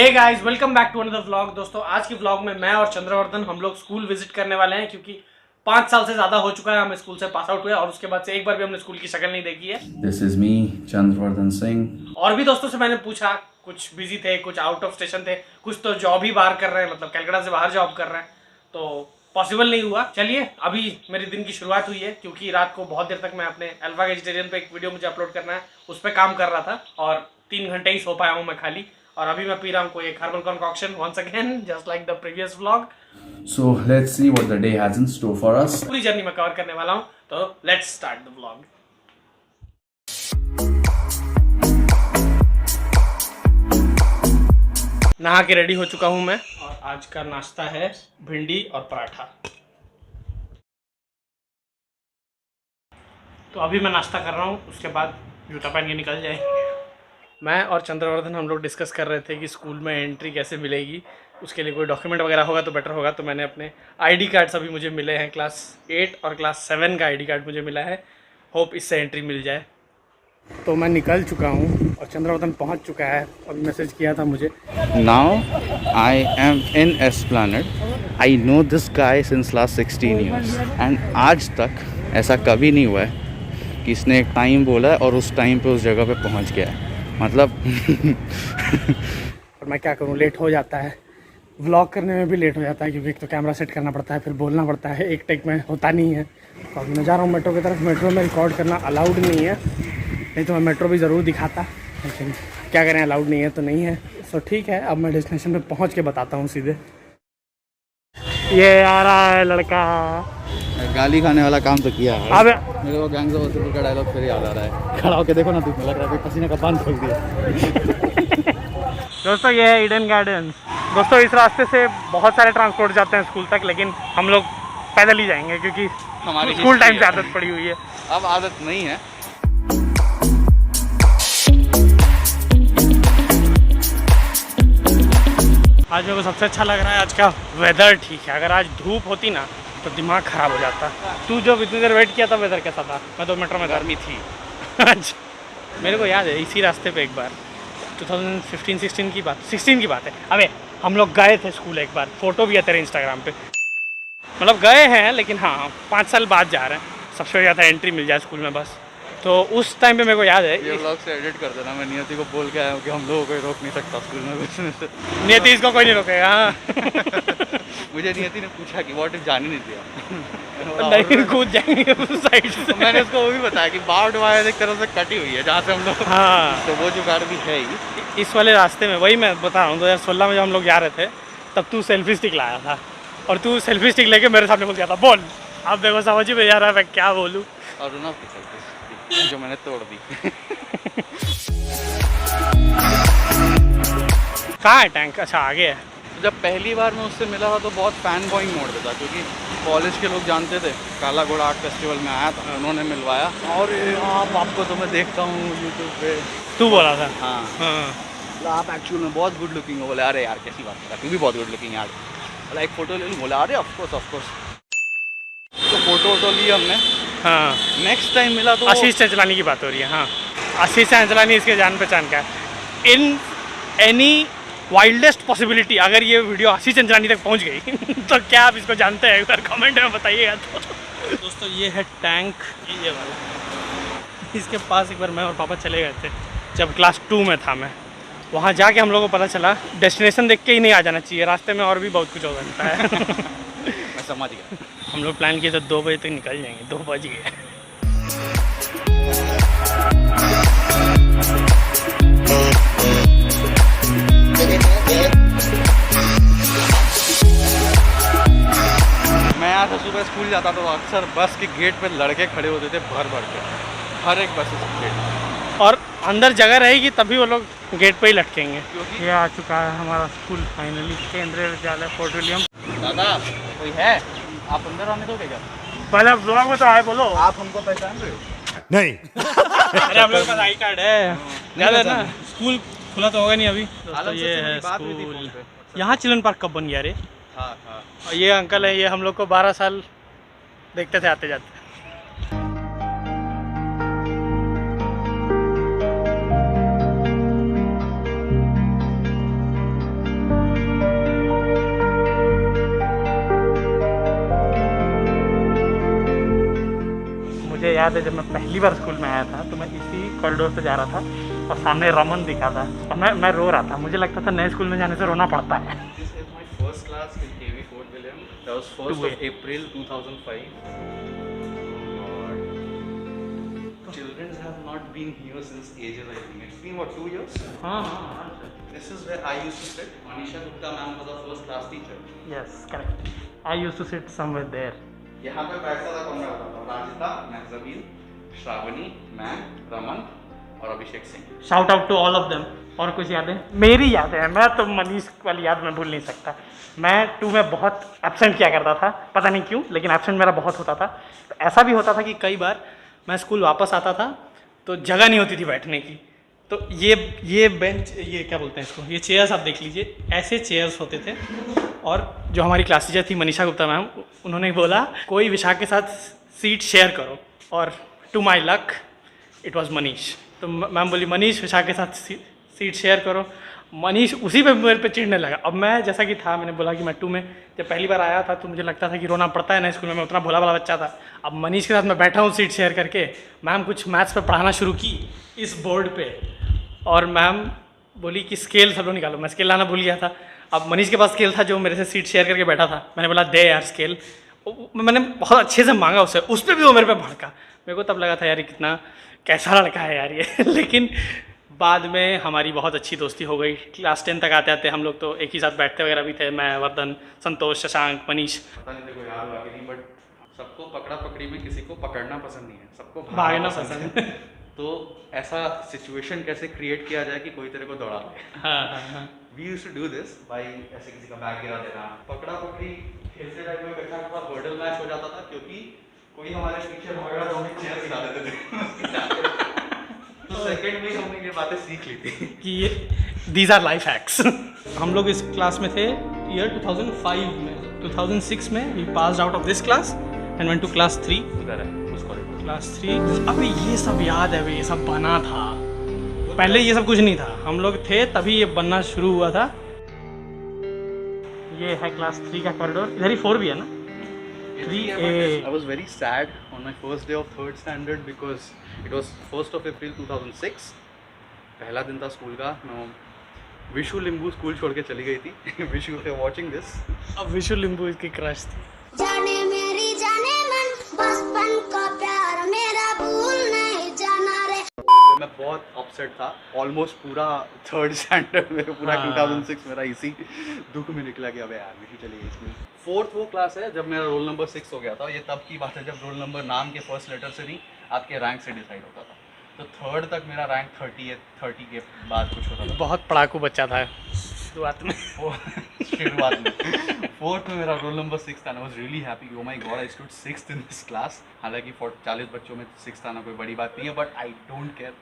Hey guys, welcome back to another vlog. दोस्तों, आज के व्लॉग में मैं और चंद्रवर्धन हम लोग स्कूल विजिट करने वाले हैं क्योंकि 5 साल से ज्यादा हो चुका है हमें स्कूल से पास आउट हुए और उसके बाद से एक बार भी हमने स्कूल की शक्ल नहीं देखी है। This is me Chandravardhan Singh. और भी दोस्तों से मैंने पूछा, कुछ बिजी थे, कुछ आउट ऑफ स्टेशन थे, कुछ तो जॉब ही बाहर कर रहे हैं, मतलब कलकत्ता से बाहर जॉब कर रहे हैं, तो पॉसिबल नहीं हुआ। चलिए, अभी मेरे दिन की शुरुआत हुई है क्योंकि रात को बहुत देर तक मैं अपने अल्फा वेजिटेरियन पे एक वीडियो मुझे अपलोड करना है, उस पर काम कर रहा था और 3 घंटे ही सो पाया हूँ मैं खाली। और अभी मैं पी रहा हूँ कोई एक herbal concoction once again, just like the previous vlog. So let's see what the day has in store for us. पूरी जर्नी मैं कवर करने वाला हूँ, तो लेट्स स्टार्ट द व्लॉग। नहा के रेडी हो चुका हूँ मैं और आज का नाश्ता है भिंडी और पराठा। तो अभी मैं नाश्ता कर रहा हूँ, उसके बाद जूता पहन के निकल जाएंगे। मैं और चंद्रवर्धन हम लोग डिस्कस कर रहे थे कि स्कूल में एंट्री कैसे मिलेगी, उसके लिए कोई डॉक्यूमेंट वगैरह होगा तो बेटर होगा। तो मैंने अपने आईडी कार्ड्स अभी मुझे मिले हैं, क्लास 8 और क्लास 7 का आईडी कार्ड मुझे मिला है। होप इससे एंट्री मिल जाए। तो मैं निकल चुका हूँ और चंद्रवर्धन पहुँच चुका है और मैसेज किया था मुझे। Now I am in Esplanade. I know this guy since last 16 years and आज तक ऐसा कभी नहीं हुआ है कि इसने एक टाइम बोला है और उस टाइम पे उस जगह पे पहुँच गया है, मतलब और मैं क्या करूँ, लेट हो जाता है, व्लॉग करने में भी लेट हो जाता है क्योंकि एक तो कैमरा सेट करना पड़ता है, फिर बोलना पड़ता है, एक टेक में होता नहीं है। तो अभी मैं जा रहा हूँ मेट्रो की तरफ। मेट्रो में रिकॉर्ड करना अलाउड नहीं है, नहीं तो मैं मेट्रो भी ज़रूर दिखाता, लेकिन क्या करें, अलाउड नहीं है तो नहीं है। सो ठीक है, अब मैं डेस्टिनेशन पे पहुँच के बताता हूँ सीधे। ये आ रहा है लड़का, गाली खाने वाला काम तो किया है। अब मेरे को गैंग्स ऑफ वासेपुर का डायलॉग फिर याद आ रहा है। खड़ा होके देखो ना, तुम लग रहा है पसीने का बांध खोल दिया। दोस्तों, ये है ईडन गार्डन। दोस्तों, इस रास्ते से बहुत सारे ट्रांसपोर्ट जाते हैं स्कूल तक, लेकिन हम लोग पैदल ही जाएंगे क्योंकि हमारी स्कूल टाइम से आदत पड़ी हुई है। अब आदत नहीं है। आज मेरे को सबसे अच्छा लग रहा है आज का वेदर। ठीक है, अगर आज धूप होती ना तो दिमाग ख़राब हो जाता। तू जब इतनी देर वेट किया था, वेदर कैसा था? मैं तो मेट्रो में गर्मी थी। अच्छा, मेरे को याद है इसी रास्ते पे एक बार 2015-16 की बात, 16 की बात है। अबे, हम लोग गए थे स्कूल एक बार, फ़ोटो भी है तेरे इंस्टाग्राम पे। मतलब गए हैं, लेकिन हाँ 5 साल बाद जा रहे हैं। सबसे ज़्यादा एंट्री मिल जाए स्कूल में बस। तो उस टाइम पे मेरे को याद है, ये व्लॉग से एडिट कर देना। मैं नियति को बोल के आया हूँ कि हम लोगों को रोक नहीं सकता स्कूल में घुसने से। नियति इसको कोई नहीं रोकेगा। हाँ। मुझे नियति ने पूछा कि व्हाट इफ जाने नहीं दिया। नहीं, कूद जाएंगे उस साइड से। मैंने उसको वो भी बताया कि बार्ड वायर एक तरह से कटी हुई है जहाँ से हम लोग। हाँ, तो वो जुगाड़ भी है ही इस वाले रास्ते में। वही मैं बता रहा हूँ, 2016 में जब हम लोग जा रहे थे तब तू सेल्फी स्टिक लाया था और तू सेल्फी स्टिक लेके मेरे सामने बोल दिया था, बोल। अब देखो, समझ ही में जा रहा है मैं क्या बोलूँ। और रुना जो मैंने तोड़ दी। कहाँ है टैंक? अच्छा, आगे है। जब पहली बार मैं उससे मिला था तो बहुत फैन बॉइंग मोड पे था, क्योंकि कॉलेज के लोग जानते थे। काला घोड़ा आर्ट फेस्टिवल में आया था, उन्होंने मिलवाया। और आप आपको तो मैं देखता हूँ यूट्यूब पे। तू बोला था? हाँ हाँ। आप एक्चुअल में बहुत गुड लुकिंग हो। बोले अरे यार कैसी बात कर रहा, तू भी बहुत गुड लुकिंग यार। बोला एक फ़ोटो ले लूँ? बोला अरे ऑफकोर्स। तो फ़ोटो वोटो ली हमने। हाँ, नेक्स्ट टाइम मिला तो आशीष चंचलानी की बात हो रही है। हाँ, आशीष चंचलानी इसके जान पहचान का है। इन एनी वाइल्डेस्ट पॉसिबिलिटी अगर ये वीडियो आशीष चंचलानी तक पहुंच गई तो क्या आप इसको जानते हैं? एक बार कमेंट में बताइएगा। तो दोस्तों, ये है टैंक, ये वाला। इसके पास एक बार मैं और पापा चले गए थे जब क्लास 2 में था मैं। वहाँ जाके हम लोगों को पता चला डेस्टिनेशन देख के ही नहीं आ जाना चाहिए, रास्ते में और भी बहुत कुछ हो सकता है। मैं समझ गया। हम लोग प्लान किए तो 2 बजे तक निकल जाएंगे, 2 बज गए। मैं यहाँ से सुबह स्कूल जाता तो अक्सर बस के गेट पे लड़के खड़े होते थे भर भर के, हर एक बस गेट। और अंदर जगह रहेगी तभी वो लोग गेट पे ही लटकेंगे। क्योंकि ये आ चुका है हमारा स्कूल फाइनली, केंद्रीय विद्यालय फोर्ट विलियम। दादा कोई है? आप अंदर आने दोगे क्या? पहले ब्लॉग में तो आए, बोलो। आप हमको पहचान रहे हो? नहीं। अरे हम लोग का आई कार्ड है, याद है ना? स्कूल खुला तो होगा नहीं अभी। दोस्तों, ये है बात हुई थी फोन स्कूल। पे। यहाँ चिल्ड्रन पार्क कब बन गया रे? हाँ। और ये अंकल है, ये हम लोग को 12 साल देखते थे आते जाते। याद है जब मैं पहली बार स्कूल में आया था तो मैं इसी कॉरिडोर से जा रहा था और सामने रमन दिखा था और मैं रो रहा था। मुझे लगता था नए स्कूल में जाने से रोना पड़ता है। This is my first class in KV Fort William. That was 1st of April 2005. Children have not been here since ages, I think. It's been what, 2 years? हाँ हाँ। This is where I used to sit. Manisha Gupta ma'am was our first class teacher. Yes, correct. I used to sit somewhere there. यहाँ पे बैठता था कौन बैठता था? राजिता, महजबीन, श्रावणी, मैं, रमन और Abhishek Singh. Shout out to all of them. और कुछ यादें? मेरी यादें हैं, मैं तो मनीष वाली याद मैं भूल नहीं सकता। मैं 2 में बहुत एब्सेंट किया करता था, पता नहीं क्यों, लेकिन एब्सेंट मेरा बहुत होता था। तो ऐसा भी होता था कि कई बार मैं स्कूल वापस आता था तो जगह नहीं होती थी बैठने की। तो ये बेंच, ये क्या बोलते हैं इसको, ये चेयर्स आप देख लीजिए, ऐसे चेयर्स होते थे। और जो हमारी क्लास टीचर थी मनीषा गुप्ता मैम, उन्होंने बोला कोई विशाख के साथ सीट शेयर करो, और to my luck it was Manish. तो मैम बोली मनीष विशाख के साथ सीट शेयर करो। मनीष उसी पे मेरे पे चिढ़ने लगा। अब मैं जैसा कि था, मैंने बोला कि मैं 2 में जब पहली बार आया था तो मुझे लगता था कि रोना पड़ता है ना स्कूल में, मैं उतना भोला भाला बच्चा था। अब मनीष के साथ मैं बैठा हूँ सीट शेयर करके, मैम कुछ मैथ्स पे पढ़ाना शुरू की इस बोर्ड पे, और मैम बोली कि स्केल सब लोग निकालो। मैं स्केल लाना भूल गया था। अब मनीष के पास स्केल था जो मेरे से सीट शेयर करके बैठा था। मैंने बोला दे यार स्केल, मैंने बहुत अच्छे से मांगा उससे, उस पर भी वो मेरे पे भड़का। मेरे को तब लगा था यार ये कितना कैसा लड़का है यार ये। लेकिन बाद में हमारी बहुत अच्छी दोस्ती हो गई। क्लास 10 तक आते आते हम लोग तो एक ही साथ बैठते वगैरह भी थे, मैं, वर्धन, संतोष, शशांक, मनीष। पता नहीं देखो यार हुआ कि नहीं, बट सबको पकड़ा पकड़ी में किसी को पकड़ना पसंद नहीं है, सबको भागना पसंद है। तो ऐसा सिचुएशन कैसे क्रिएट किया जाए कि कोई तेरे को दौड़ा ले। हाँ। We used to do this by ऐसे किसी का बैग गिरा देना, पकड़ा पकड़ी खेलते टाइम में बैठा था, हर्डल मैच हो जाता था क्योंकि कोई हमारे पीछे भाग रहा तो हम चेयर गिरा देते थे। तो सेकंड में हमने ये बातें सीख ली थी कि ये दीज आर लाइफ हैक्स। हम लोग इस क्लास में थे ईयर 2005 में। 2006 में we passed out of this class and went to class 3। उधर है उसको क्लास 3। अबे ये सब याद है, ये सब बना था पहले, ये सब कुछ नहीं था। हम लोग थे तभी ये बनना शुरू हुआ था। ये है क्लास 3 का कॉरिडोर, इधर ही 4 भी है ना, 3A। I was very sad on my first day of 3rd standard because it was 1st of April 2006. पहला दिन था स्कूल का। मैं विशु लिंबू स्कूल छोड़ के चली गई थी। Vishu if you're watching this, अब विशु लिंबू इसकी क्रश थी। जाने मेरी जाने मन बचपन का प्यार मेरा भूल नहीं जाना रे। मैं बहुत अपसेट था। ऑलमोस्ट पूरा 3rd स्टैंडर्ड में पूरा 2006 मेरा इसी दुख में निकला कि अबे यार विशु चली गई स्कूल। 4th वो क्लास है जब मेरा रोल नंबर 6 हो गया था। ये तब की बात है जब रोल नंबर नाम के फर्स्ट लेटर से नहीं, आपके रैंक से डिसाइड होता था। तो 3rd तक मेरा रैंक 30 के बाद कुछ होता था। बहुत पढ़ाकू बच्चा था शुरुआत में। शुरुआत में 4th में मेरा रोल नंबर 6 था। I was really happy, oh my God I stood 6th in this class. हालांकि 40 बच्चों में 6th आना कोई बड़ी बात नहीं है, बट आई डोंट केयर।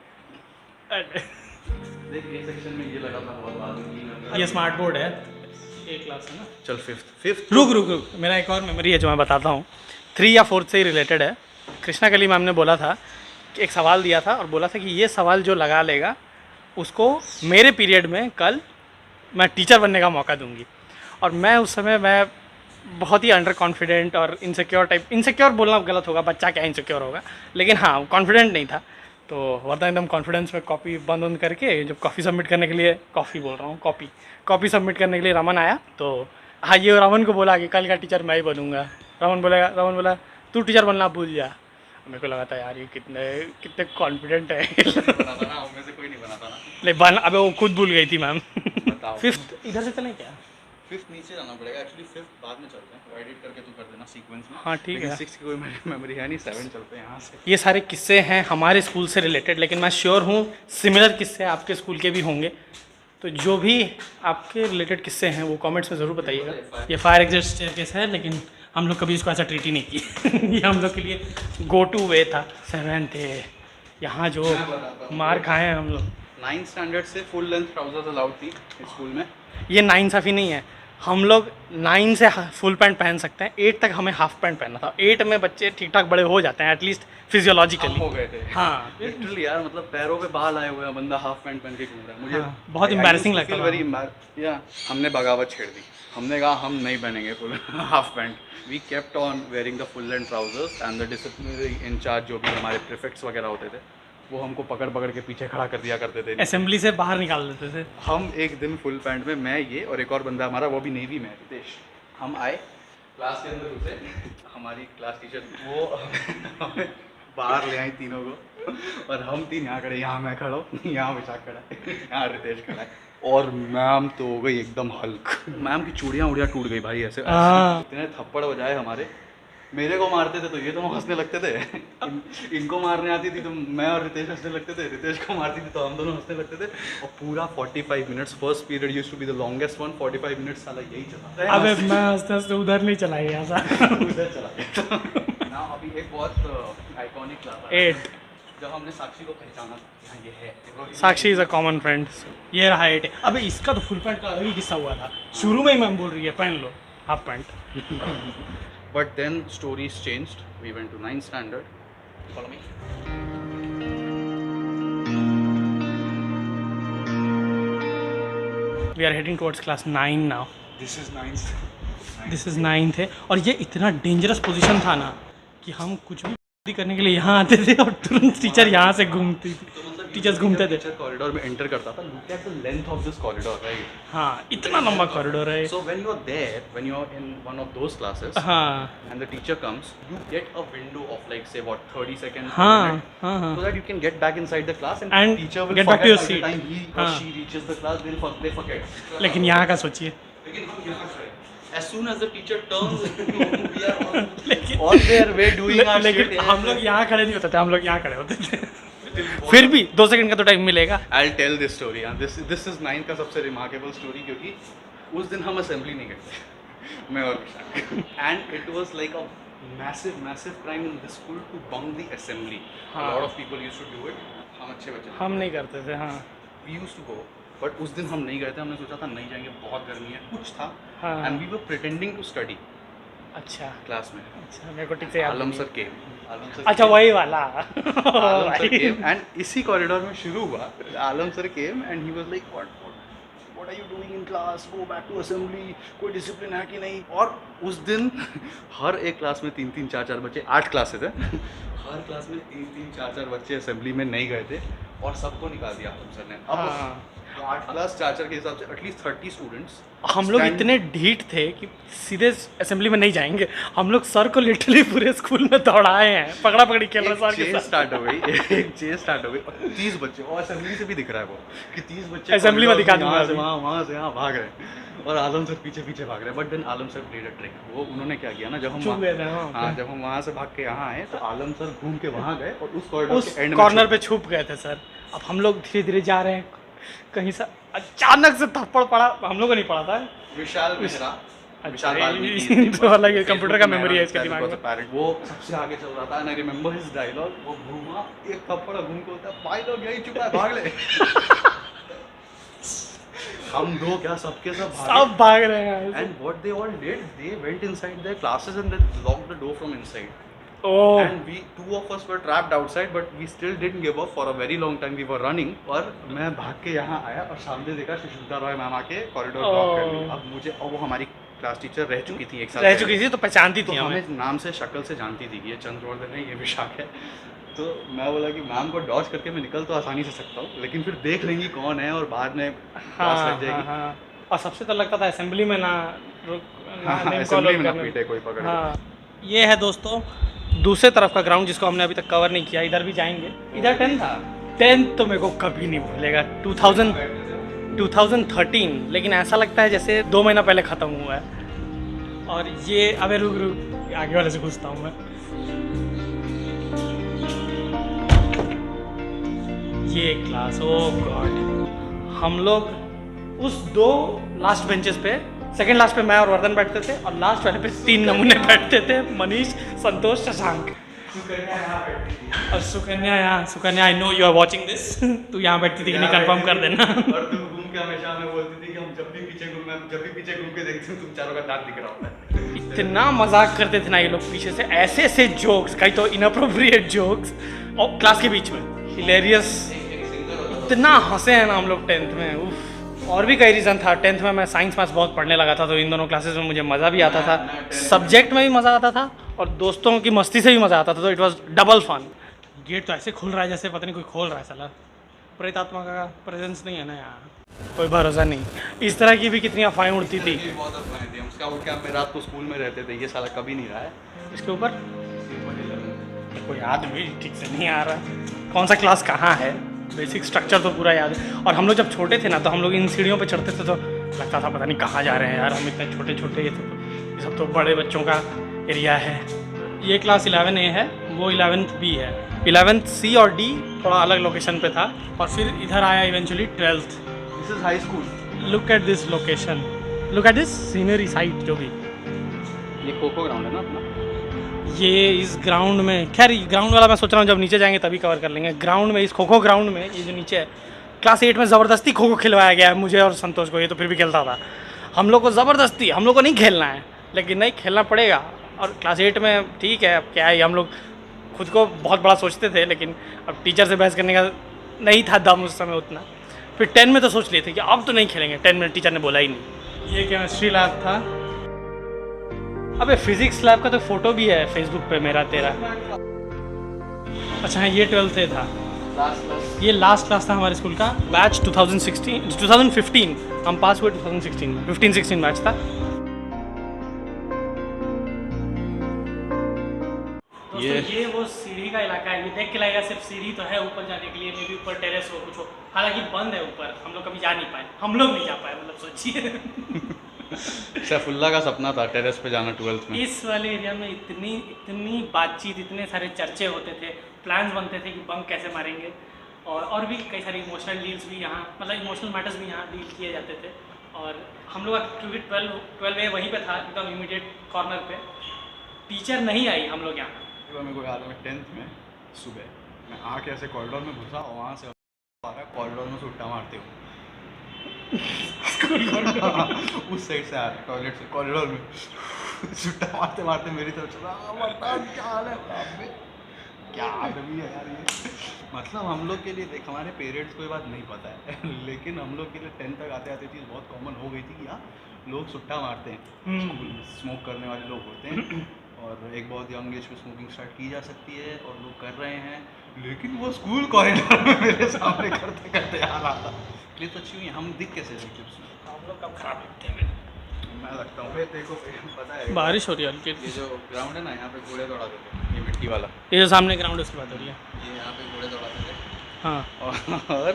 देख ये सेक्शन में ये लगा था बहुत बाद में। ये स्मार्ट बोर्ड है, एक क्लास है ना। चल 5th रुक मेरा एक और मेमोरी है जो मैं बताता हूँ, 3 या 4th से ही रिलेटेड है। कृष्णा कली मैम ने बोला था कि एक सवाल दिया था और बोला था कि ये सवाल जो लगा लेगा उसको मेरे पीरियड में कल मैं टीचर बनने का मौका दूंगी। और मैं उस समय मैं बहुत ही अंडर कॉन्फिडेंट और इनसिक्योर बोलना गलत होगा, बच्चा क्या इनसिक्योर होगा, लेकिन हाँ कॉन्फिडेंट नहीं था। तो वर्तन एकदम कॉन्फिडेंस में कॉपी बंद करके जब कॉफ़ी सबमिट करने के लिए कॉपी सबमिट करने के लिए रमन आया, तो हाँ ये रमन को बोला कि कल का टीचर मैं ही बनूंगा। रमन बोला तू टीचर बनना भूल जा। मेरे को लगा था यार ये कितने कॉन्फिडेंट है। उनमें से कोई नहीं बना था ना। लेकिन अबे वो खुद भूल गई थी मैम। बताओ 5th इधर से चलें क्या? 5th नीचे जाना पड़ेगा एक्चुअली। 5th बाद में चलते हैं, एडिट करके तू कर देना सीक्वेंस में। हाँ ठीक है। 6 की कोई मेमोरी है नहीं, 7 चलते हैं यहाँ से। ये सारे किस्से हैं हमारे स्कूल से रिलेटेड, लेकिन मैं श्योर हूँ सिमिलर किस्से आपके स्कूल के भी होंगे। तो जो भी आपके रिलेटेड किस्से हैं वो कमेंट्स में ज़रूर बताइएगा। ये फायर एग्जिट स्टेयरकेस है, लेकिन हम लोग कभी इसको ऐसा ट्रीट ही नहीं की। ये हम लोग के लिए गो टू वे था। 7th थे यहाँ जो मार खाए हैं हम लोग। 9th स्टैंडर्ड से फुल लेंथ ट्राउजर्स अलाउड थी स्कूल में। ये 9 साफी नहीं है, हम लोग 9 से फुल पैंट पहन सकते हैं, 8 तक हमें हाफ पैंट पहनना था। 8 में बच्चे ठीक ठाक बड़े हो जाते हैं एटलीस्ट फिजियोलॉजिकली। हो गए थे हाँ लिटरली यार, मतलब पैरों पे बाल आए हुए हैं, बंदा हाफ पैंट पहन के घूम रहा है। मुझे हाँ, बहुत embarrassing लगता था। या हमने बगावत छेड़ दी, हमने कहा हम नहीं पहनेंगे full half pant. We kept on wearing the full length trousers and the disciplinary in charge जो भी हमारे प्रीफेक्ट्स वगैरह होते थे वो हमको पकड़ पकड़ के पीछे खड़ा कर दिया करते थे। असेंबली से बाहर निकाल देते थे। हम एक दिन फुल पैंट में, मैं ये और एक और बंदा हमारा, वो भी नेवी में, रितेश, हम आए क्लास के अंदर घुसे, हमारी क्लास टीचर वो हमें बाहर ले आई तीनों को, और हम तीन यहाँ खड़े, यहाँ मैं खड़ा हूँ, यहाँ विशाख खड़ा है, यहाँ रितेश खड़ा है, और मैम तो हो गई एकदम हल्क। मैम की चूड़ियाँ उड़ियाँ टूट गई भाई, ऐसे इतने थप्पड़ बजाए हमारे। मेरे को मारते थे तो ये दोनों हंसने लगते थे, इनको मारने आती थी तो मैं और रितेश हंसने लगते थे, रितेश को मारती थी तो हम दोनों हंसने लगते थे। और पूरा 45 minutes, first period used to be the longest one, 45 minutes साला यही चला। अबे मैं हंसते हंसते उधर नहीं चला गया ऐसा। उधर चला गया। ना अभी एक बहुत आइकॉनिक क्लास है 8 जब हमने साक्षी को पहचाना, हाँ ये है साक्षी इज अ कॉमन फ्रेंड। ये रहा 8। अबे इसका तो फुल पैंट का अलग ही किस्सा हुआ था, शुरू में ही मैम बोल रही है पहन लो half pant. But then stories changed. We went to 9th standard. Follow me. We are heading towards class 9 now. This is 9th. This is 9th है, और ये इतना डेंजरस पोजीशन था ना कि हम कुछ भी करने के लिए यहाँ आते थे और तुरंत टीचर यहाँ से घूमती थी, टीचर्स घूमते थे। टीचर कॉरिडोर में एंटर करता था, look at the length of this corridor, right? हाँ इतना लंबा कॉरिडोर है। So when you are there, when you are in one of those classes, हाँ and the teacher comes, you get a window of like say what 30 seconds, हाँ a minute, हाँ हाँ so that you can get back inside the class and, And teacher will get back to your forget by seat. the time he or हाँ. she reaches the class, they forget. लेकिन यहाँ का सोचिए, लेकिन हम यहाँ खड़े, as soon as the teacher turns, we are all लेकिन on their way doing our लेकिन shit. हम लोग यहाँ खड़े नहीं होते थे, हम लोग यहाँ खड़े होते थे। फिर भी 2 सेकंड का तो टाइम मिलेगा। I'll tell this story. This is 9 का सबसे remarkable story क्योंकि उस दिन हम असेंबली नहीं करते, मैं और Vishakh, and it was like a massive crime in this school to bunk the assembly. हाँ. A lot of people used to do it. हम अच्छे बच्चे थे. हम नहीं करते थे। हाँ We used to go, but उस दिन हम नहीं गए थे. हमने सोचा था नहीं जाएंगे, बहुत गर्मी है, कुछ था, हाँ. and we were pretending to study अच्छा क्लास में. अच्छा मेरे को ठीक से याद आलम नहीं। Sir came. अच्छा वही वाला। आलम सर came and इसी कॉरिडोर में शुरू हुआ. आलम sir came and he was like what are you doing in class, go back to assembly, कोई डिसिप्लिन है कि नहीं. और उस दिन हर एक क्लास में 3-3 4-4 बच्चे, 8 क्लासेस है, हर क्लास में 3-3 4-4 बच्चे असेंबली में नहीं गए थे और सबको निकाल दिया आलम सर ने. अब हाँ 8 क्लास 4-4 के हिसाब से एटलीस्ट 30 स्टूडेंट्स. हम लोग इतने ढीठ थे कि सीधे असेंबली में नहीं जाएंगे, हम लोग सर को लिटरली पूरे स्कूल में दौड़ाए हैं, पकड़ा पकड़ी खेल रहे सर के साथ। स्टार्ट हो गई, एक चेज स्टार्ट हो गई और 30 बच्चे, और असेंबली से भी दिख रहा है वो कि 30 बच्चे असेंबली में दिखा दूंगा, वहाँ से यहाँ भाग रहे हैं और आलम सर पीछे पीछे भाग रहे हैं. But then Alam sir played a trick. वो उन्होंने क्या किया ना, जब हम चुप गए थे। हाँ जब हम वहाँ से भाग के यहाँ आए तो आलम सर घूम के वहाँ गए और उस कॉर्नर उस कॉर्नर पे छुप गए थे सर. अब हम लोग धीरे धीरे जा रहे हैं, कहीं से अचानक से थप्पड़ पड़ा, हम लोग को नहीं पड़ा था। विशाल मिश्रा, विशाल तो अलग है, कंप्यूटर का मेमोरी है इसके दिमाग में। में वो सबसे आगे चल रहा था, आई रिमेंबर हिज डायलॉग. वो घूमा, एक थप्पड़ घूम के होता है, भाई लोग यही चुका है, भाग ले. हम दो क्या, सबके सब भाग रहे हैं. And what they all did, they went inside there classes and they locked the door from inside. Oh. And we, 2 of us were trapped outside, but we still didn't give up. For a very long time we were running. और मैं भाग के यहाँ आया और सामने देखा Sushmita Roy ma'am आके कॉरिडोर ब्लॉक कर ली. अब मुझे, अब वो हमारी क्लास टीचर रह चुकी थी, एक साल रह चुकी थी तो पहचानती तो थी हमें नाम से शक्ल से जानती थी कि ये चंद्रवर्धन है, ये विशाख है. तो मैं बोला कि मैम को डॉज करके मैं निकल तो आसानी से सकता हूँ, लेकिन फिर देख लेंगी कौन है और बाद में क्लास लग जाएगी. हाँ. और सबसे तो लगता था असेंबली में ना असेंबली में ना पीटे कोई पकड़. हाँ ये है दोस्तों दूसरे तरफ का ग्राउंड जिसको हमने अभी तक कवर नहीं किया. इधर भी जाएंगे. इधर 10 था. 10 तो मेरे को कभी नहीं भूलेगा. 2013, लेकिन ऐसा लगता है जैसे 2 महीना पहले ख़त्म हुआ है. और ये अबे रुक आगे वाले से पूछता हूँ मैं. ये क्लास, ओ गॉड, हम लोग उस 2 लास्ट बेंचेस पे, सेकंड लास्ट पे मैं और वर्धन बैठते थे और लास्ट वाले पे 3 नमूने बैठते थे, मनीष, संतोष, शशांक. और सुकन्या यहाँ, Sukanya I know you are watching this, तू यहाँ बैठती थी कि नहीं कंफर्म कर देना. और तू घूम के हमेशा हमें बोलती थी कि हम जब भी पीछे घूम, मैं जब भी पीछे घूम के देखती हूँ तुम चारों का दांत दिख रहा होता है। इतना मजाक करते थे ना ये लोग पीछे से, ऐसे ऐसे जोक्स, कई तो इनअप्रोप्रिएट जोक्स, और क्लास के बीच में हिलेरियस। इतना हंसे हैं ना हम लोग 10th में, उफ। और भी कई रीज़न था। 10th में मैं साइंस मैथ्स बहुत पढ़ने लगा था, तो इन दोनों क्लासेस में मुझे मज़ा भी आता था, सब्जेक्ट में भी मज़ा आता था और दोस्तों की मस्ती से भी मज़ा आता था, तो it was double fun. Gate तो ऐसे खुल रहा है जैसे पता नहीं कोई खोल रहा है साला। प्रेतात्मा का प्रेजेंस नहीं है ना यहाँ, कोई भरोसा नहीं। इस तरह की भी कितनी अफवाहें उड़ती थी। बहुत अफवाहें थी, उसका वो क्या, हम रात को स्कूल में रहते थे, ये साला कभी नहीं रहा है। इसके ऊपर कोई याद भी ठीक से नहीं आ रहा, कौन सा क्लास कहाँ है, बेसिक स्ट्रक्चर तो पूरा याद है। और हम लोग जब छोटे थे ना, तो हम लोग इन सीढ़ियों पे चढ़ते थे तो लगता था पता नहीं कहाँ जा रहे हैं यार, हम इतने छोटे छोटे, ये सब तो बड़े बच्चों का एरिया है। ये क्लास 11A है, वो 11th B है। 11th C और D थोड़ा अलग लोकेशन पे था, और फिर इधर आया eventually 12th। This is high school. Look at this location, look at this scenery site. जो भी ये खो खो ग्राउंड है ना अपना। ये इस ग्राउंड में, खैर ग्राउंड वाला मैं सोच रहा हूँ जब नीचे जाएंगे तभी कवर कर लेंगे। ग्राउंड में, इस खो खो ग्राउंड में, ये जो नीचे है, क्लास 8 में ज़बरदस्ती खो खो खिलवाया गया है मुझे और संतोष को। ये तो फिर भी खेलता था, हम लोग को ज़बरदस्ती, हम लोग को नहीं खेलना है, लेकिन नहीं खेलना पड़ेगा। और क्लास 8 में ठीक है, अब क्या है, हम लोग खुद को बहुत बड़ा सोचते थे, लेकिन अब टीचर से बहस करने का नहीं था दम उस समय उतना। फिर 10 में तो सोच लिए थे कि अब तो नहीं खेलेंगे, 10 में टीचर ने बोला ही नहीं। ये केमिस्ट्री लैब था। अबे फिजिक्स लैब का तो फोटो भी है फेसबुक पे मेरा तेरा। अच्छा हाँ, ये 12th था, ये लास्ट क्लास था हमारे स्कूल का। बैच 2015, हम पास हुए 2016 में, 15-16 बैच था। ये वो सीढ़ी का इलाका है, ये देख के लगेगा सिर्फ सीढ़ी तो है ऊपर जाने के लिए, मे भी ऊपर टेरेस हो कुछ हो, हालांकि बंद है ऊपर, हम लोग कभी जा नहीं पाए, हम लोग नहीं जा पाए, मतलब सोचिए। सैफुल्ला का सपना था टेरेस पे जाना 12th में। इस वाले एरिया में इतनी बातचीत, इतने सारे चर्चे होते थे, प्लान्स बनते थे कि बंक कैसे मारेंगे, और भी कई सारी इमोशनल डील्स भी यहाँ, मतलब इमोशनल मैटर्स भी यहाँ डील किए जाते थे। और हम लोग क्योंकि 12A वहीं पे था, एकदम इमीडिएट कॉर्नर पे, टीचर नहीं आई हम लोग यहाँ। मेरे को याद है, मैं 10th में सुबह मैं आके ऐसे कॉरिडोर में घुसा और वहाँ से आ रहा कॉरिडोर में से उल्टा मारते हुए उस साइड से आ रहा टॉयलेट से कॉरिडोर में छुट्टा मारते मारते मेरी तरफ चला। क्या हाल है, क्या आदमी है यार ये। मतलब हम लोग के लिए देख, हमारे पेरेंट्स को ये बात नहीं पता है लेकिन हम लोग के लिए 10th तक आते आते चीज़ बहुत कॉमन हो गई थी कि हाँ लोग सुट्टा मारते हैं, स्कूल में स्मोक करने वाले लोग होते हैं और एक बहुत यंग एज में स्मोकिंग स्टार्ट की जा सकती है और लोग कर रहे हैं, लेकिन वो स्कूल कॉरिडोर में मेरे सामने करते करते आ रहा था। ये तो अच्छी हुई, हम दिख कैसे रहे क्लिप्स में, हम लोग कब खराब दिखते हैं। मैं लगता हूँ देखो पता है बारिश हो रही है हल्की। ये जो ग्राउंड है ना, यहाँ पे घोड़े दौड़ाते थे, ये मिट्टी वाला, ये जो सामने ग्राउंड है उसकी बात हो रही है। ये यहाँ पे घोड़े दौड़ाते थे। हाँ, और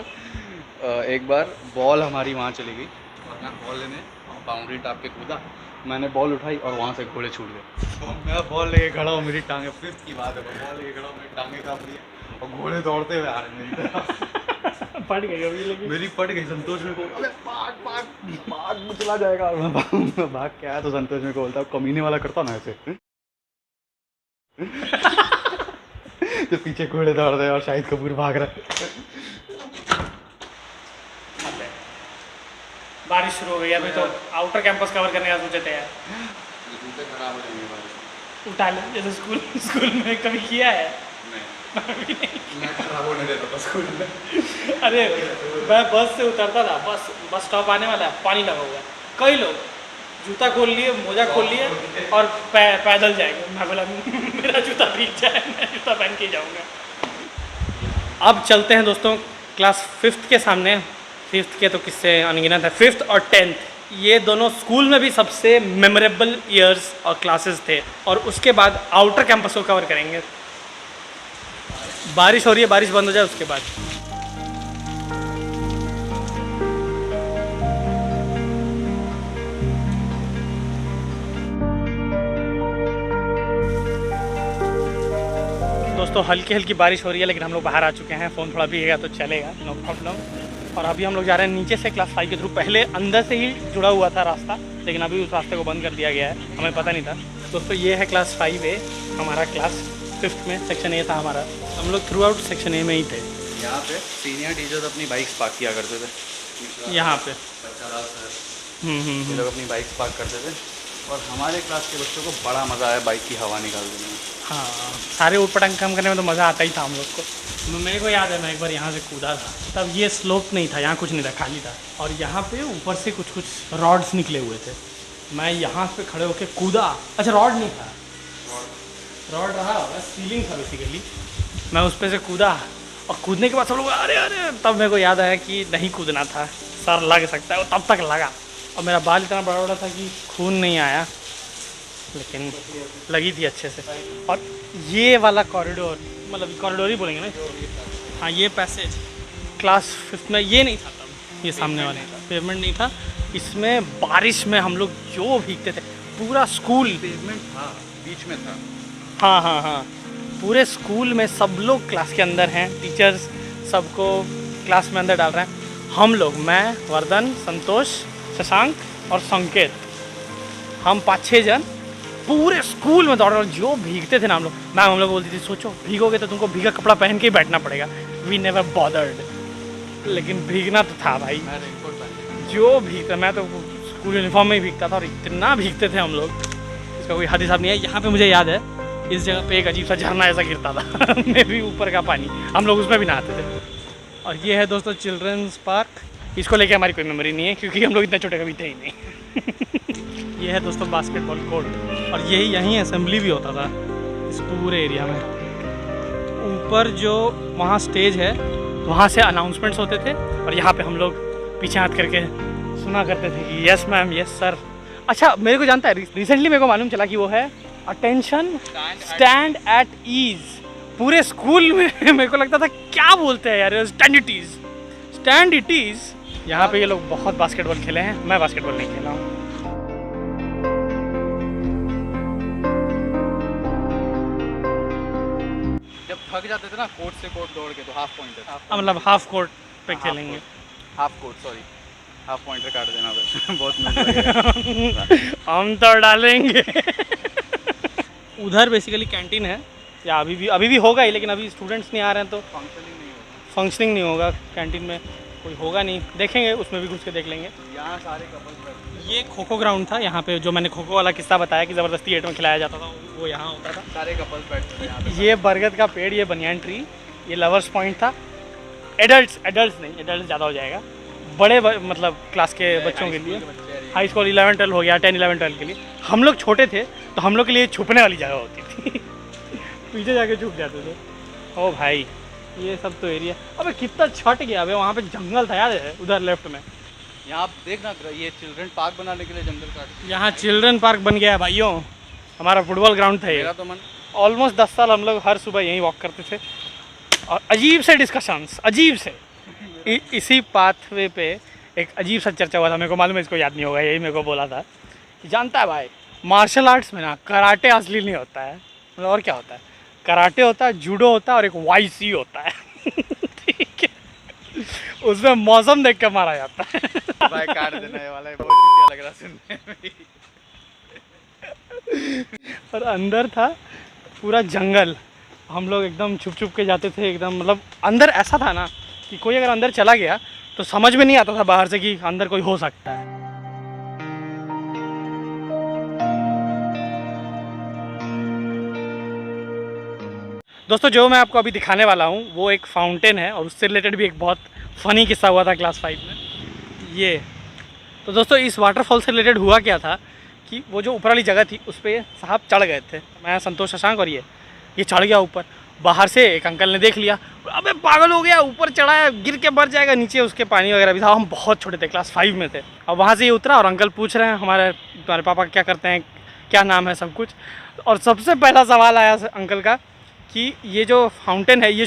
एक बार बॉल हमारी वहाँ चली गई और मैं बॉल लेने बाउंड्री टाप के कूदा, मैंने बॉल उठाई और वहाँ से घोड़े छूट गए। तो मैं बॉल लेके खड़ा हूँ, मेरी टांगे 5th की बात है, बॉल लेके खड़ा हूँ, मेरी टांगे काँप रही है और घोड़े दौड़ते हुए आ रहे हैं मेरी तरफ। फट गई अभी, लेकिन मेरी फट गई। संतोष मेरे को अबे भाग चला जाएगा, मैं भाग के आया तो संतोष मेरे को बोलता कमीने वाला करता ना ऐसे तो पीछे घोड़े दौड़ रहे और शाहिद कपूर भाग रहा है। बारिश शुरू हो गई, अभी तो आउटर कैंपस कवर करने का सोचे थे यार। जूते खराब हो जाएंगे बारिश। उठा ले, जैसे स्कूल में कभी किया है? नहीं, मैं खराब होने देता था स्कूल में। अरे मैं बस से उतरता था, बस स्टॉप आने वाला है, पानी लगा हुआ है, कई लोग जूता खोल लिए, मोजा खोल लिए और पैदल जाएंगे। मैं बोला मेरा जूता भीग जाए, मैं जूता पहन के ही जाऊँगा। अब चलते हैं दोस्तों क्लास 5th के सामने। 5th के तो किससे अनगिनत है, 5th और 10th ये दोनों स्कूल में भी सबसे मेमोरेबल ईयर्स और क्लासेस थे। और उसके बाद आउटर कैंपस को कवर करेंगे। बारिश हो रही है, बारिश बंद हो जाए उसके बाद। दोस्तों हल्की हल्की बारिश हो रही है, लेकिन हम लोग बाहर आ चुके हैं, फ़ोन थोड़ा भीगेगा तो चलेगा, नो प्रॉब्लम। और अभी हम लोग जा रहे हैं नीचे से क्लास 5 के थ्रू। पहले अंदर से ही जुड़ा हुआ था रास्ता, लेकिन अभी उस रास्ते को बंद कर दिया गया है, हमें पता नहीं था। दोस्तों ये है क्लास 5A, हमारा क्लास 5th में सेक्शन A था हमारा। हम लोग थ्रू आउट सेक्शन A में ही थे। यहाँ पे सीनियर टीचर्स अपनी बाइक्स पार्क किया करते थे। यहाँ पे ये लोग अपनी बाइक्स पार्क करते थे और हमारे क्लास के बच्चों को बड़ा मज़ा आया बाइक की हवा निकालने में। हाँ, सारे ऊट पटांग कम करने में तो मज़ा आता ही था हम लोग को। मेरे को याद है मैं एक बार यहाँ से कूदा था, तब ये स्लोप नहीं था, यहाँ कुछ नहीं था, खाली था, और यहाँ पे ऊपर से कुछ रॉड्स निकले हुए थे। मैं यहाँ पे खड़े होके कूदा, अच्छा रॉड नहीं था, रॉड रहा होगा, सीलिंग था बेसिकली। मैं उस पर से कूदा और कूदने के बाद सब लोग अरे अरे, तब मेरे को याद आया कि नहीं कूदना था, सर लग सकता है, और तब तक लगा। और मेरा बाल इतना बड़ा बड़ा था कि खून नहीं आया, लेकिन लगी थी अच्छे से। और ये वाला कॉरिडोर, मतलब कॉरिडोर ही बोलेंगे ना, हाँ ये पैसेज क्लास 5 में ये नहीं था तब, ये सामने वाला पेवमेंट नहीं था, इसमें बारिश में हम लोग जो भीगते थे, पूरा स्कूल पेवमेंट था, बीच में था। हाँ हाँ हाँ, पूरे स्कूल में सब लोग क्लास के अंदर हैं, टीचर्स सबको क्लास में अंदर डाल रहे हैं। हम लोग, मैं, वर्धन, संतोष, शशांक और संकेत, हम 5-6 जन पूरे स्कूल में दौड़ रहे, जो भीगते थे ना हम लोग। मैम हम लोग बोलती थी सोचो भीगोगे तो तुमको भीगा कपड़ा पहन के ही बैठना पड़ेगा। वी नेवर बॉदर्ड, लेकिन भीगना तो था भाई, जो भीगता, मैं तो स्कूल यूनिफॉर्म में ही भीगता था, और इतना भीगते थे हम लोग, इसका कोई हद हिसाब नहीं है। यहाँ पे मुझे याद है इस जगह पे एक अजीब सा झरना ऐसा गिरता था मे भी ऊपर का पानी, हम लोग उसमें भी नहाते थे। और ये है दोस्तों चिल्ड्रंस पार्क, इसको लेके हमारी कोई मेमोरी नहीं है क्योंकि हम लोग इतने छोटे कभी थे ही नहीं ये है दोस्तों बास्केटबॉल कोर्ट, और यहीं असेंबली भी होता था इस पूरे एरिया में। ऊपर जो वहाँ स्टेज है, वहाँ से अनाउंसमेंट्स होते थे, और यहाँ पे हम लोग पीछे हाथ करके सुना करते थे कि यस मैम, यस सर। अच्छा मेरे को जानता है, रिसेंटली मेरे को मालूम चला कि वो है अटेंशन स्टैंड एट ईज। पूरे स्कूल में मेरे को लगता था क्या बोलते हैं यार, stand it ease, stand it ease. यहाँ पे ये लोग बहुत बास्केटबॉल खेले हैं, मैं बास्केटबॉल नहीं खेला हूँ। जब थक जाते थे ना कोर्ट से कोर्ट दौड़ के, तो हाफ पॉइंटर, मतलब हाफ कोर्ट पे खेलेंगे, half court sorry, half pointer काट देना था बहुत हम तो डालेंगे उधर बेसिकली कैंटीन है, या अभी भी होगा ही, लेकिन अभी स्टूडेंट्स नहीं आ रहे हैं तो फंक्शनिंग नहीं होगा कैंटीन में, कोई होगा नहीं, देखेंगे उसमें भी घुस के देख लेंगे। यहाँ सारे कपल्स, ये खो खो ग्राउंड था, यहाँ पे जो मैंने खो खो वाला किस्सा बताया कि ज़बरदस्ती 8 में खिलाया जाता था, वो यहाँ होता था। सारे कपल्स बैठते थे यहाँ पे। ये बरगद का पेड़, ये बनियान ट्री, ये लवर्स पॉइंट था। एडल्ट्स नहीं, एडल्ट ज़्यादा हो जाएगा, बड़े मतलब क्लास के बच्चों के लिए, हाई स्कूल 11-12 हो गया, 10-11-12 के लिए। हम लोग छोटे थे तो हम लोग के लिए छुपने वाली जगह होती थी पीछे जाके छुप जाते थे। ओ भाई ये सब तो एरिया, अबे कितना छट गया, अबे वहाँ पे जंगल था याद है उधर लेफ्ट में। यहाँ देखना, ये चिल्ड्रन पार्क बनाने के लिए जंगल काट, यहाँ चिल्ड्रन पार्क बन गया है भाइयों, हमारा फुटबॉल ग्राउंड था ये। मेरा तो मन, ऑलमोस्ट 10 साल हम लोग हर सुबह यहीं वॉक करते थे, और अजीब से डिस्कशंस, अजीब से इसी पाथवे पे एक अजीब सा चर्चा हुआ था, मेरे को मालूम है इसको याद नहीं होगा, यही मेरे को बोला था कि जानता है भाई मार्शल आर्ट्स में ना कराटे असली नहीं होता है, मतलब और क्या होता है, कराटे होता है, जूडो होता है, और एक वाईसी होता है ठीक है, उसमें मौसम देख के मारा जाता है भाई काट देना ये वाला, बहुत चुतिया लग रहा सुनने में और अंदर था पूरा जंगल, हम लोग एकदम छुप छुप के जाते थे एकदम, मतलब अंदर ऐसा था ना कि कोई अगर अंदर चला गया तो समझ में नहीं आता था बाहर से कि अंदर कोई हो सकता है। दोस्तों जो मैं आपको अभी दिखाने वाला हूँ वो एक फाउंटेन है, और उससे रिलेटेड भी एक बहुत फ़नी किस्सा हुआ था क्लास 5 में। ये तो दोस्तों इस वाटरफॉल से रिलेटेड हुआ क्या था कि वो जो ऊपर वाली जगह थी उस पर साहब चढ़ गए थे, मैं, संतोष, शशांक और ये चढ़ गया ऊपर। बाहर से एक अंकल ने देख लिया, अबे पागल हो गया, ऊपर चढ़ा है, गिर के मर जाएगा, नीचे उसके पानी वगैरह भी था। हम बहुत छोटे थे, क्लास 5 में थे। अब वहाँ से ये उतरा और अंकल पूछ रहे हैं तुम्हारे पापा क्या करते हैं, क्या नाम है, सब कुछ। और सबसे पहला सवाल आया अंकल का कि ये जो फाउंटेन है ये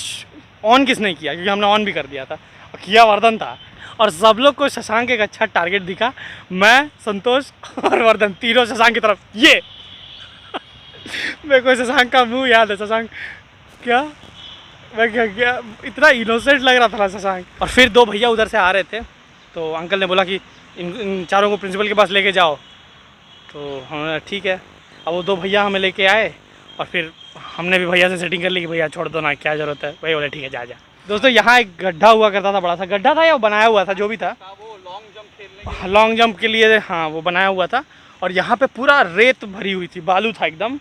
ऑन किसने किया, क्योंकि हमने ऑन भी कर दिया था, और किया वर्धन था। और सब लोग को शशांक एक अच्छा टारगेट दिखा, मैं, संतोष और वर्धन तीनों शशांक की तरफ। ये मेरे को शशांक का मुंह याद है, शशांक क्या, मैं क्या इतना इनोसेंट लग रहा था ना शशांक। और फिर 2 भैया उधर से आ रहे थे, तो अंकल ने बोला कि इन चारों को प्रिंसिपल के पास लेके जाओ। तो हमने ठीक है, अब वो 2 भैया हमें लेके आए, और फिर हमने भी भैया से सेटिंग कर ली कि भैया छोड़ दो ना, क्या ज़रूरत है। भैया बोले ठीक है जा। दोस्तों यहाँ एक गड्ढा हुआ करता था, बड़ा सा गड्ढा था या बनाया हुआ था, जो भी था, वो लॉन्ग जंप खेलने लॉन्ग जंप के लिए, हाँ वो बनाया हुआ था। और यहाँ पे पूरा रेत भरी हुई थी, बालू था एकदम।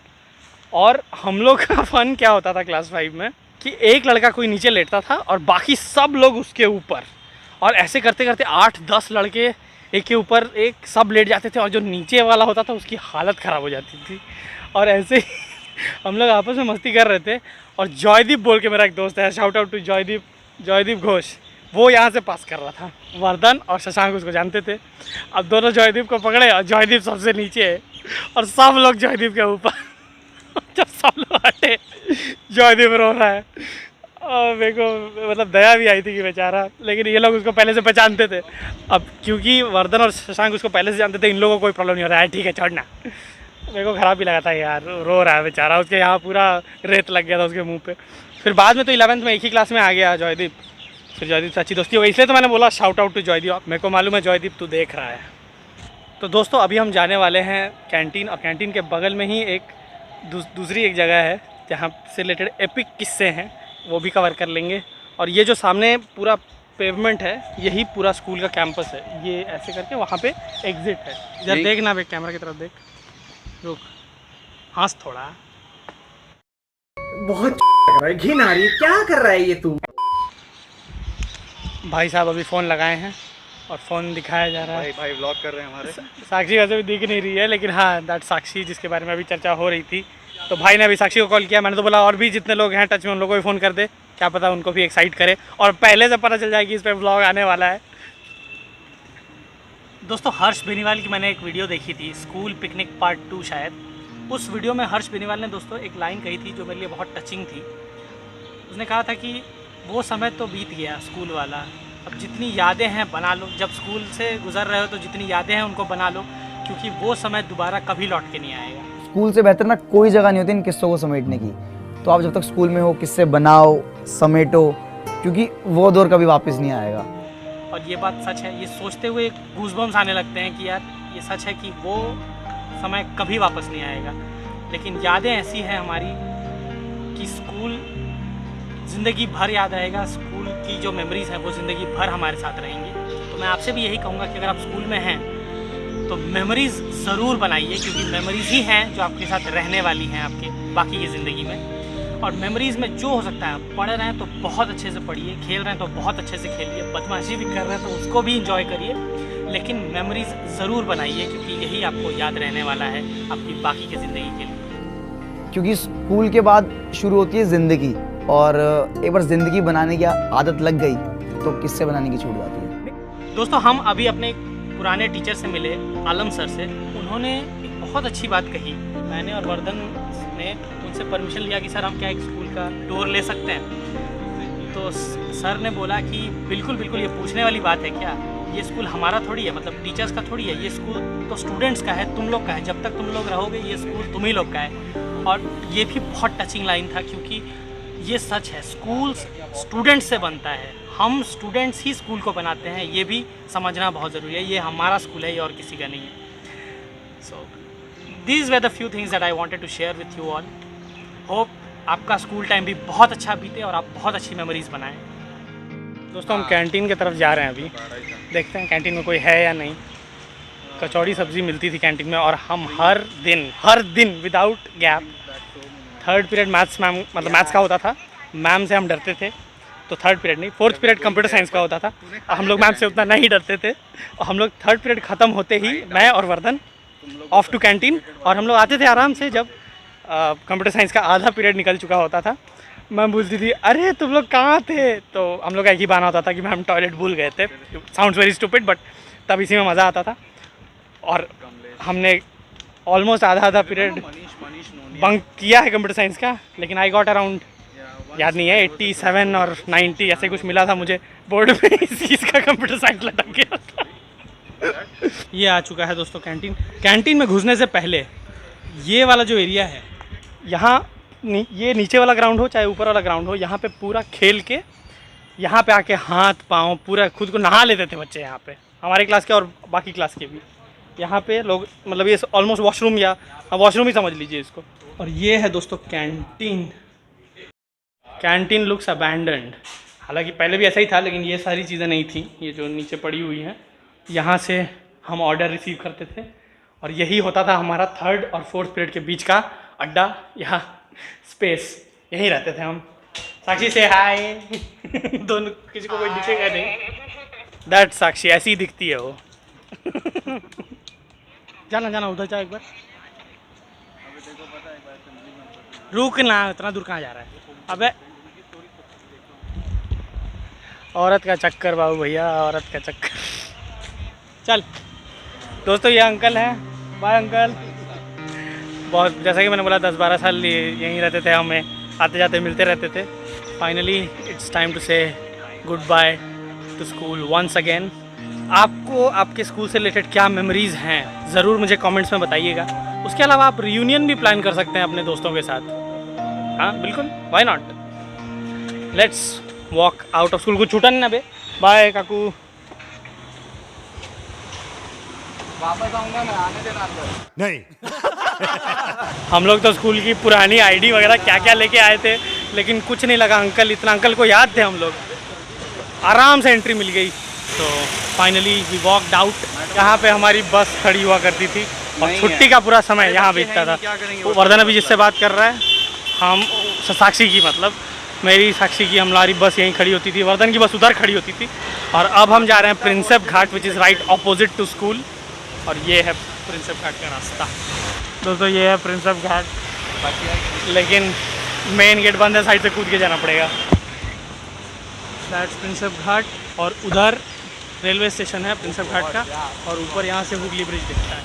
और हम लोग का फन क्या होता था क्लास 5 में कि एक लड़का कोई नीचे लेटता था और बाकी सब लोग उसके ऊपर, और ऐसे करते करते 8-10 लड़के एक के ऊपर एक सब लेट जाते थे, और जो नीचे वाला होता था उसकी हालत ख़राब हो जाती थी। और ऐसे ही हम लोग आपस में मस्ती कर रहे थे। और जॉयदीप बोल के मेरा एक दोस्त है, shout out to Joydeep Ghosh, वो यहाँ से पास कर रहा था। वर्धन और शशांक उसको जानते थे। अब दोनों जॉयदीप को पकड़े और जॉयदीप सबसे नीचे है और सब लोग जॉयदीप के ऊपर। जब सब लोग हटे, जॉयदीप रो रहा है। और मेरे को मतलब दया भी आई थी कि बेचारा, लेकिन ये लोग उसको पहले से पहचानते थे। अब क्योंकि वर्धन और शशांक उसको पहले से जानते थे, इन लोगों को कोई प्रॉब्लम नहीं हो रहा है, ठीक है छोड़ना। मेरे को ख़राब भी लगा था यार, रो रहा है बेचारा, उसके यहाँ पूरा रेत लग गया था उसके मुंह पे। फिर बाद में तो 11th में एक ही क्लास में आ गया जॉयदीप, फिर जॉयदीप से अच्छी दोस्ती हो गई, इसलिए तो मैंने बोला शाउट आउट टू जॉयदीप। मेरे को मालूम है जॉयदीप तू देख रहा है। तो दोस्तों अभी हम जाने वाले हैं कैंटीन, और कैंटीन के बगल में ही एक दूसरी एक जगह है जहाँ से रिलेटेड एपिक किस्से हैं, वो भी कवर कर लेंगे। और ये जो सामने पूरा पेवमेंट है, यही पूरा स्कूल का कैंपस है। ये ऐसे करके वहाँ पे एग्जिट है। इधर देख ना, एक कैमरा की तरफ देख, रुक, हंस थोड़ा। बहुत कर रहा है, घिन आ रही है, क्या कर रहा है ये तू? भाई साहब अभी फ़ोन लगाए हैं और फ़ोन दिखाया जा रहा है। भाई व्लॉग कर रहे हैं हमारे। साक्षी वैसे भी दिख नहीं रही है, लेकिन हाँ दैट साक्षी जिसके बारे में अभी चर्चा हो रही थी। तो भाई ने अभी साक्षी को कॉल किया, मैंने तो बोला और भी जितने लोग हैं टच में उन लोगों को भी फ़ोन कर दे, क्या पता उनको भी एक्साइट करे और पहले से पता चल जाए कि इस पर व्लॉग आने वाला है। दोस्तों हर्ष बेनीवाल की मैंने एक वीडियो देखी थी, स्कूल पिकनिक पार्ट 2 शायद। उस वीडियो में हर्ष बेनीवाल ने दोस्तों एक लाइन कही थी जो मेरे लिए बहुत टचिंग थी। उसने कहा था कि वो समय तो बीत गया स्कूल वाला, अब जितनी यादें हैं बना लो। जब स्कूल से गुजर रहे हो तो जितनी यादें हैं उनको बना लो, क्योंकि वो समय दोबारा कभी लौट के नहीं आएगा। स्कूल से बेहतर ना कोई जगह नहीं होती इन किस्सों को समेटने की। तो आप जब तक स्कूल में हो किस्से बनाओ, समेटो, क्योंकि वो दौर कभी वापस नहीं आएगा। और ये बात सच है, ये सोचते हुए गूज़बम्स आने लगते हैं कि यार ये सच है कि वो समय कभी वापस नहीं आएगा। लेकिन यादें ऐसी हैं हमारी कि स्कूल ज़िंदगी भर याद रहेगा। स्कूल की जो मेमोरीज़ हैं वो ज़िंदगी भर हमारे साथ रहेंगी। तो मैं आपसे भी यही कहूँगा कि अगर आप स्कूल में हैं तो मेमोरीज़ ज़रूर बनाइए, क्योंकि मेमोरीज़ ही हैं जो आपके साथ रहने वाली हैं आपके बाकी की ज़िंदगी में। और मेमोरीज़ में जो हो सकता है, पढ़ रहे हैं तो बहुत अच्छे से पढ़िए, खेल रहे हैं तो बहुत अच्छे से खेलिए, बदमाशी भी कर रहे हैं तो उसको भी इंजॉय करिए, लेकिन मेमोरीज़ ज़रूर बनाइए, क्योंकि यही आपको याद रहने वाला है आपकी बाकी की ज़िंदगी के लिए। क्योंकि स्कूल के बाद शुरू होती है ज़िंदगी, और एक बार ज़िंदगी बनाने की आदत लग गई तो किस्से बनाने की छूट जाती है। दोस्तों हम अभी अपने पुराने टीचर से मिले, आलम सर से। उन्होंने एक बहुत अच्छी बात कही। मैंने और वर्धन ने उनसे परमिशन लिया कि सर हम क्या एक स्कूल का टूर ले सकते हैं। तो सर ने बोला कि बिल्कुल बिल्कुल, ये पूछने वाली बात है क्या, ये स्कूल हमारा थोड़ी है, मतलब टीचर्स का थोड़ी है, ये स्कूल तो स्टूडेंट्स का है, तुम लोग का है। जब तक तुम लोग रहोगे ये स्कूल तुम ही लोग का है। और ये भी बहुत टचिंग लाइन था, क्योंकि ये सच है, स्कूल स्टूडेंट्स से बनता है, हम स्टूडेंट्स ही स्कूल को बनाते हैं। ये भी समझना बहुत ज़रूरी है, ये हमारा स्कूल है, ये और किसी का नहीं है। So these were the few things that I wanted to share with you all. Hope आपका स्कूल टाइम भी बहुत अच्छा बीते और आप बहुत अच्छी मेमोरीज़ बनाएं। दोस्तों हम कैंटीन की तरफ जा रहे हैं अभी, देखते हैं कैंटीन में कोई है या नहीं। कचौड़ी सब्ज़ी मिलती थी कैंटीन में, और हम हर दिन without gap 3rd period maths ma'am, मतलब मैथ्स का होता था, मैम से हम डरते थे। तो 3rd पीरियड नहीं, 4th पीरियड कंप्यूटर साइंस का होता था, हम लोग मैम से उतना नहीं डरते थे। और हम लोग 3rd पीरियड ख़त्म होते ही मैं और वर्धन ऑफ टू कैंटीन, और हम लोग आते थे आराम से। जब कंप्यूटर साइंस का आधा पीरियड निकल चुका होता था, मैम पूछती थी अरे तुम लोग कहाँ थे, तो हम लोग का एक ही बहाना होता था कि मैम टॉयलेट भूल गए थे। साउंड्स वेरी स्टूपिड, बट तब इसी में मज़ा आता था। और हमने ऑलमोस्ट आधा पीरियड बंक किया है कंप्यूटर साइंस का, लेकिन आई गॉट अराउंड, याद नहीं है, 87 और 90 ऐसे कुछ मिला था मुझे बोर्ड में, इस चीज़ का कंप्यूटर साइंस लटक गया था। ये आ चुका है दोस्तों कैंटीन। कैंटीन में घुसने से पहले ये वाला जो एरिया है, यहाँ ये नीचे वाला ग्राउंड हो चाहे ऊपर वाला ग्राउंड हो, यहाँ पे पूरा खेल के यहाँ पे आके हाथ पाँव पूरा खुद को नहा लेते थे बच्चे। यहाँ पे हमारे क्लास के और बाकी क्लास के भी यहाँ पे लोग, मतलब ये ऑलमोस्ट वॉशरूम या वॉशरूम ही समझ लीजिए इसको। और ये है दोस्तों कैंटीन। कैंटीन लुक्स अबैंडन्ड, हालांकि पहले भी ऐसा ही था, लेकिन ये सारी चीज़ें नहीं थी, ये जो नीचे पड़ी हुई हैं यहाँ से हम ऑर्डर रिसीव करते थे और यही होता था हमारा 3rd और 4th पीरियड के बीच का अड्डा, यहाँ स्पेस, यहीं रहते थे हम। साक्षी से हाय दोनों, किसी को कोई दिखेगा नहीं। दैट साक्षी ऐसी ही दिखती है वो। जाना जाना उधर जा एक बार, रुक ना, इतना दूर कहाँ जा रहा है? अबे औरत का चक्कर बाबू भैया, औरत का चक्कर। चल दोस्तों, ये अंकल हैं। Bye uncle. बहुत, जैसा कि मैंने बोला, 10-12 साल यहीं रहते थे, हमें आते जाते मिलते रहते थे। Finally it's time to say good bye to school once again. आपको आपके स्कूल से रिलेटेड क्या मेमोरीज़ हैं ज़रूर मुझे कमेंट्स में बताइएगा। उसके अलावा आप रियूनियन भी प्लान कर सकते हैं अपने दोस्तों के साथ। हाँ बिल्कुल, why not. Let's walk out of school. को छूटा नहीं ना बे। बाय काकू। वापस आऊंगा मैं, आने देना अंदर। नहीं। हम लोग तो स्कूल की पुरानी आईडी वगैरह क्या क्या लेके आए थे, लेकिन कुछ नहीं लगा अंकल, इतना अंकल को याद थे हम लोग। आराम से एंट्री मिल गई। तो फाइनली वी वॉकड आउट। यहाँ पे हमारी बस खड़ी हुआ करती थी और छुट्टी का पूरा समय यहाँ बीतता था। वर्धन अभी जिससे बात कर रहा है, हम साक्षी की, मतलब मेरी साक्षी की, हमारी बस यहीं खड़ी होती थी, वर्धन की बस उधर खड़ी होती थी। और अब हम जा रहे हैं Prinsep Ghat, which is right opposite to school. और ये है प्रिंसेप घाट का रास्ता। दोस्तों ये है प्रिंसेप घाट, लेकिन मेन गेट बंद है, साइड से कूद के जाना पड़ेगा। दैट्स प्रिंसेप घाट। और उधर रेलवे स्टेशन है प्रिंसेप घाट का, और ऊपर यहाँ से हुगली ब्रिज दिखता है।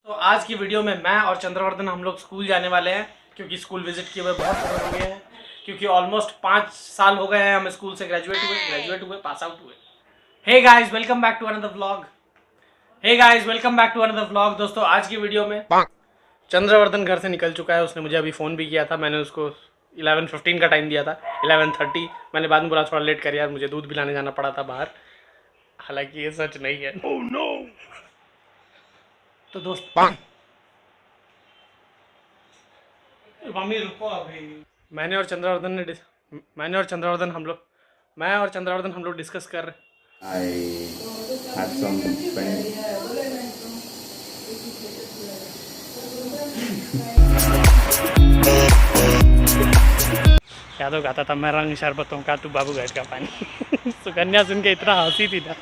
तो आज की वीडियो में मैं और चंद्रवर्धन हम लोग स्कूल जाने वाले हैं, क्योंकि स्कूल विजिट किए हुए बहुत समय हो गए हैं, क्योंकि ऑलमोस्ट 5 साल हो गए हैं हम स्कूल से ग्रेजुएट हुए, पास आउट हुए। Hey guys, welcome back to another vlog. दोस्तों आज की वीडियो में चंद्रवर्धन घर से निकल चुका है। उसने मुझे अभी फ़ोन भी किया था, मैंने उसको 11:15 का टाइम दिया था, 11:30। मैंने बाद में बोला थोड़ा लेट कर यार, मुझे दूध भी लाने जाना पड़ा था बाहर। हालांकि ये सच नहीं है। oh, no! तो दोस्त मम्मी रुको अभी। मैं और चंद्रवर्धन हम लोग डिस्कस कर रहे। I had some friends. Yadav गाता था, मैं रंग शरबतों का, तू बाबू घाट का पानी। सुकन्या सुन के इतना हंसी थी ना।